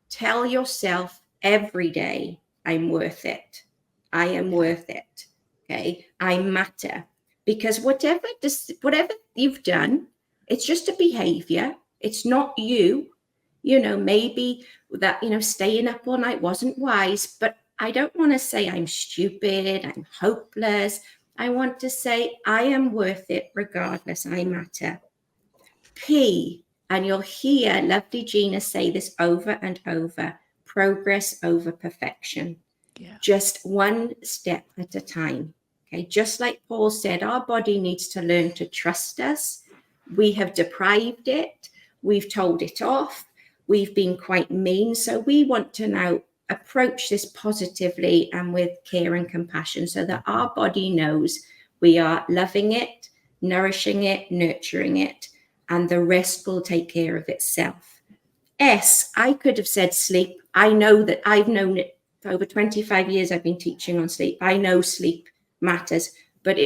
[SPEAKER 3] Tell yourself every day, I'm worth it. I am worth it. Okay. I matter. Because whatever you've done, it's just a behavior. It's not you. Maybe that, staying up all night wasn't wise, but I don't want to say I'm stupid, I'm hopeless. I want to say I am worth it regardless. I matter. P, and you'll hear lovely Gina say this over and over, progress over perfection. Yeah. Just one step at a time. Okay. Just like Paul said, our body needs to learn to trust us. We have deprived it. We've told it off. We've been quite mean. So we want to now approach this positively and with care and compassion so that our body knows we are loving it, nourishing it, nurturing it, and the rest will take care of itself. S, I could have said sleep. I know that I've known it for over 25 years. I've been teaching on sleep. I know sleep matters, but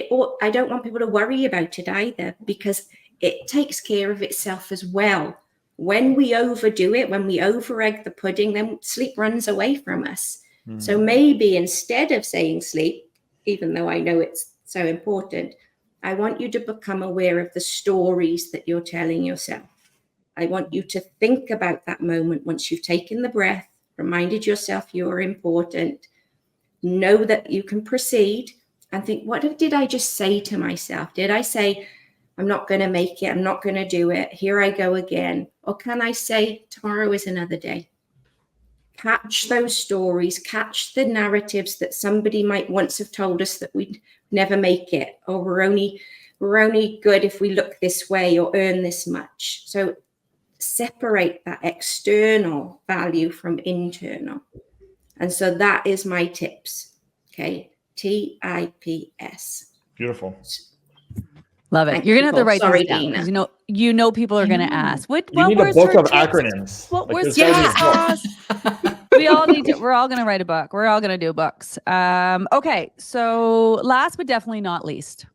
[SPEAKER 3] I don't want people to worry about it either, because it takes care of itself as well. When we overdo it, when we over-egg the pudding, then sleep runs away from us. So maybe instead of saying sleep, even though I know it's so important, I want you to become aware of the stories that you're telling yourself. I want you to think about that moment once you've taken the breath, reminded yourself you're important, know that you can proceed, and think, what did I just say to myself? Did I say, I'm not going to make it, I'm not going to do it, here I go again? Or can I say, tomorrow is another day? Catch those stories, catch the narratives that somebody might once have told us that we'd never make it, or we're only good if we look this way or earn this much. So separate that external value from internal. And so that is my tips. Okay. TIPS.
[SPEAKER 1] Beautiful.
[SPEAKER 4] Love it. You're gonna have to write
[SPEAKER 3] Sorry,
[SPEAKER 4] this down,
[SPEAKER 3] Deena.
[SPEAKER 4] 'cause you know people are gonna ask. What
[SPEAKER 1] You need a
[SPEAKER 4] was
[SPEAKER 1] book
[SPEAKER 4] her
[SPEAKER 1] of
[SPEAKER 4] tips?
[SPEAKER 1] acronyms.
[SPEAKER 4] What
[SPEAKER 1] Like,
[SPEAKER 4] was
[SPEAKER 1] there's gotta be a book.
[SPEAKER 4] we all need to, we're all gonna write a book. We're all gonna do books. Okay, so last but definitely not least,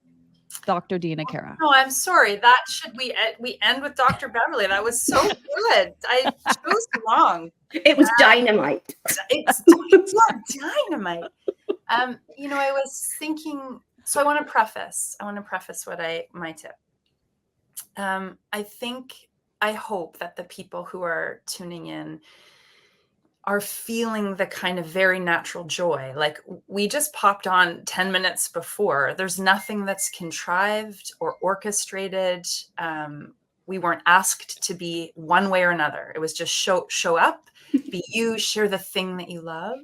[SPEAKER 4] Dr. Deena Kara.
[SPEAKER 6] No, I'm sorry. That should we end with Dr. Beverly. That was so good. I chose wrong.
[SPEAKER 3] It was dynamite.
[SPEAKER 6] It's dynamite. I was thinking. So I want to preface my tip. I hope that the people who are tuning in are feeling the kind of very natural joy. Like we just popped on 10 minutes before. There's nothing that's contrived or orchestrated. We weren't asked to be one way or another. It was just show up be you, share the thing that you love.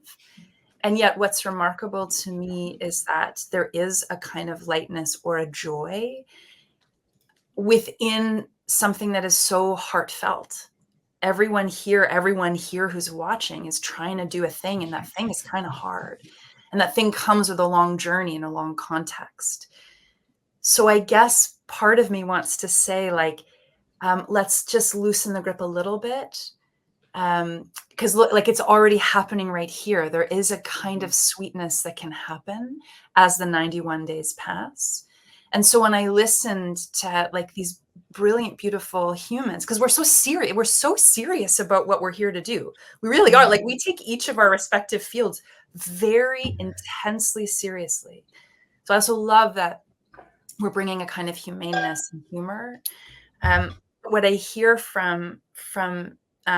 [SPEAKER 6] And yet what's remarkable to me is that there is a kind of lightness or a joy within something that is so heartfelt. Everyone here who's watching is trying to do a thing, and that thing is kind of hard. And that thing comes with a long journey and a long context. So I guess part of me wants to say, like, let's just loosen the grip a little bit. Because like it's already happening right here. There is a kind of sweetness that can happen as the 91 days pass. And so when I listened to like these brilliant, beautiful humans, because we're so serious about what we're here to do. We really are. Like, we take each of our respective fields very intensely seriously. So I also love that we're bringing a kind of humaneness and humor. What I hear from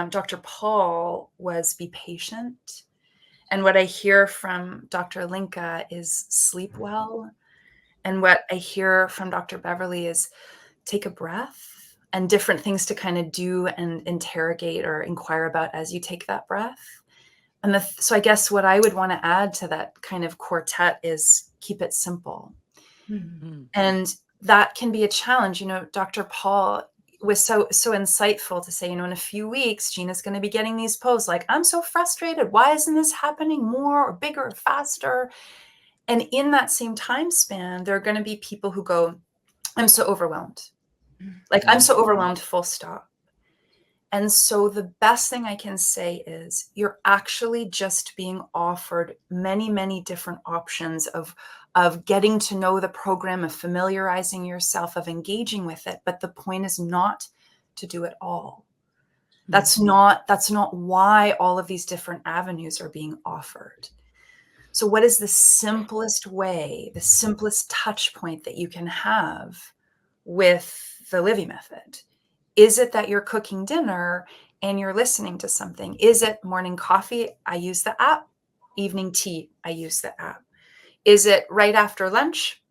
[SPEAKER 6] Dr. Paul was be patient. And what I hear from Dr. Olinca is sleep well. And what I hear from Dr. Beverly is take a breath, and different things to kind of do and interrogate or inquire about as you take that breath. And so I guess what I would want to add to that kind of quartet is keep it simple. Mm-hmm. And that can be a challenge. You know, Dr. Paul was so insightful to say, you know, in a few weeks, Gina's going to be getting these posts like, I'm so frustrated. Why isn't this happening more or bigger or faster? And in that same time span, there are going to be people who go, I'm so overwhelmed. Like, I'm so overwhelmed, full stop. And so the best thing I can say is you're actually just being offered many, many different options of getting to know the program, of familiarizing yourself, of engaging with it. But the point is not to do it all. That's not why all of these different avenues are being offered. So what is the simplest way, the simplest touch point that you can have with the Livy method? Is it that you're cooking dinner and you're listening to something? Is it morning coffee? I use the app. Evening tea, I use the app. Is it right after lunch?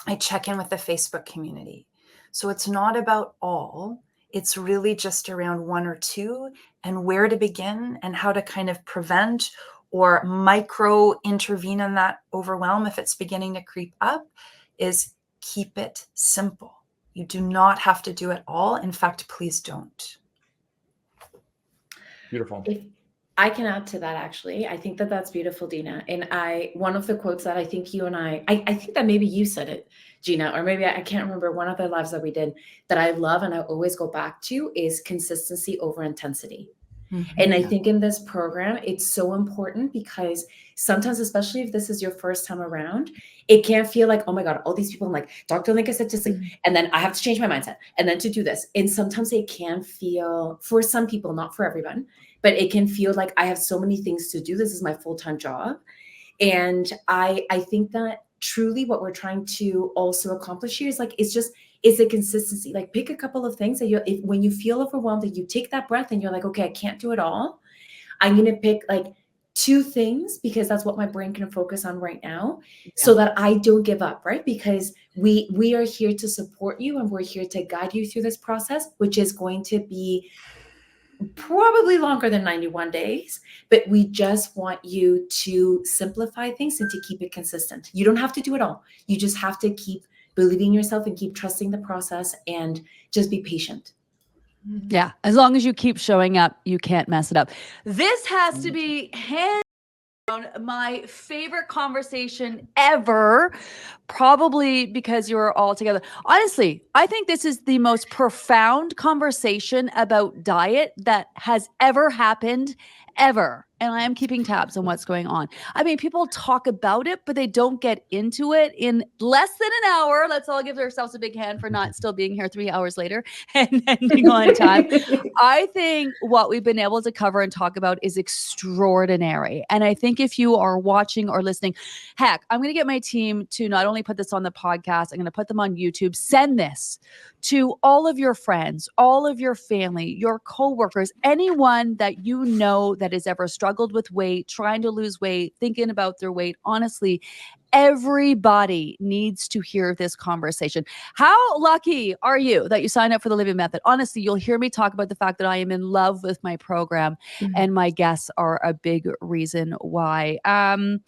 [SPEAKER 6] I check in with the Facebook community. So it's not about all. It's really just around one or two, and where to begin and how to kind of prevent or micro intervene in that overwhelm if it's beginning to creep up is keep it simple. You do not have to do it all. In fact, please don't.
[SPEAKER 1] Beautiful.
[SPEAKER 5] If I can add to that, actually, I think that that's beautiful, Deena. And one of the quotes that I think you and I think that maybe you said it, Gina, or maybe I can't remember, one of the lives that we did that I love and I always go back to is consistency over intensity. Mm-hmm. And I think in this program, it's so important because sometimes, especially if this is your first time around, it can feel like, oh my God, all these people, I'm like, Dr. Olinca said to sleep, and then I have to change my mindset, and then to do this. And sometimes it can feel, for some people, not for everyone, but it can feel like I have so many things to do. This is my full-time job. And I think that truly what we're trying to also accomplish here is like, it's a consistency. Like, pick a couple of things that when you feel overwhelmed, that you take that breath and you're like, okay, I can't do it all. I'm going to pick like 2 things because that's what my brain can focus on right now, so that I don't give up, right? Because we are here to support you, and we're here to guide you through this process, which is going to be probably longer than 91 days, but we just want you to simplify things and to keep it consistent. You don't have to do it all. You just have to keep believing in yourself and keep trusting the process and just be patient.
[SPEAKER 4] Yeah. As long as you keep showing up, you can't mess it up. This has to be hands down my favorite conversation ever, probably because you were all together. Honestly, I think this is the most profound conversation about diet that has ever happened, ever. And I am keeping tabs on what's going on. I mean, people talk about it, but they don't get into it in less than an hour. Let's all give ourselves a big hand for not still being here 3 hours later and ending on time. I think what we've been able to cover and talk about is extraordinary. And I think if you are watching or listening, heck, I'm going to get my team to not only put this on the podcast, I'm going to put them on YouTube. Send this to all of your friends, all of your family, your coworkers, anyone that you know that is ever struggling struggled with weight, trying to lose weight, thinking about their weight. Honestly, everybody needs to hear this conversation. How lucky are you that you signed up for the Living Method? Honestly, you'll hear me talk about the fact that I am in love with my program, and my guests are a big reason why. And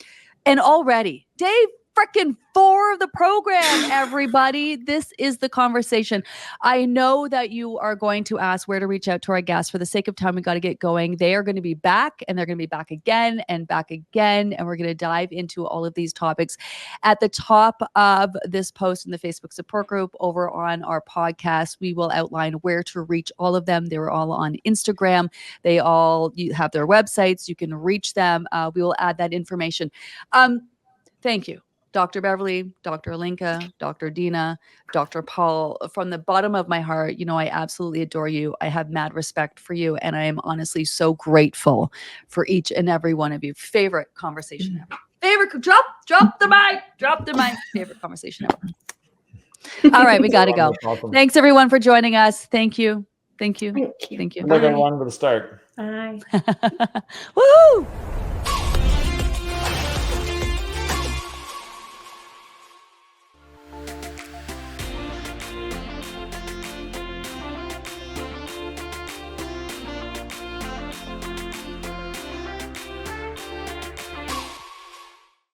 [SPEAKER 4] already, day freaking 4 of the program, everybody. This is the conversation. I know that you are going to ask where to reach out to our guests. For the sake of time, we got to get going. They are going to be back, and they're going to be back again and back again. And we're going to dive into all of these topics at the top of this post in the Facebook support group. Over on our podcast, we will outline where to reach all of them. They're all on Instagram. They all have their websites. You can reach them. We will add that information. Thank you, Dr. Beverly, Dr. Olinca, Dr. Deena, Dr. Paul. From the bottom of my heart, I absolutely adore you. I have mad respect for you. And I am honestly so grateful for each and every one of you. Favorite conversation ever. Drop the mic. Favorite conversation ever. All right, we got to go. Awesome. Thanks everyone for joining us. Thank you.
[SPEAKER 3] Thank you.
[SPEAKER 1] Good luck everyone for the start.
[SPEAKER 3] Bye.
[SPEAKER 4] Woo!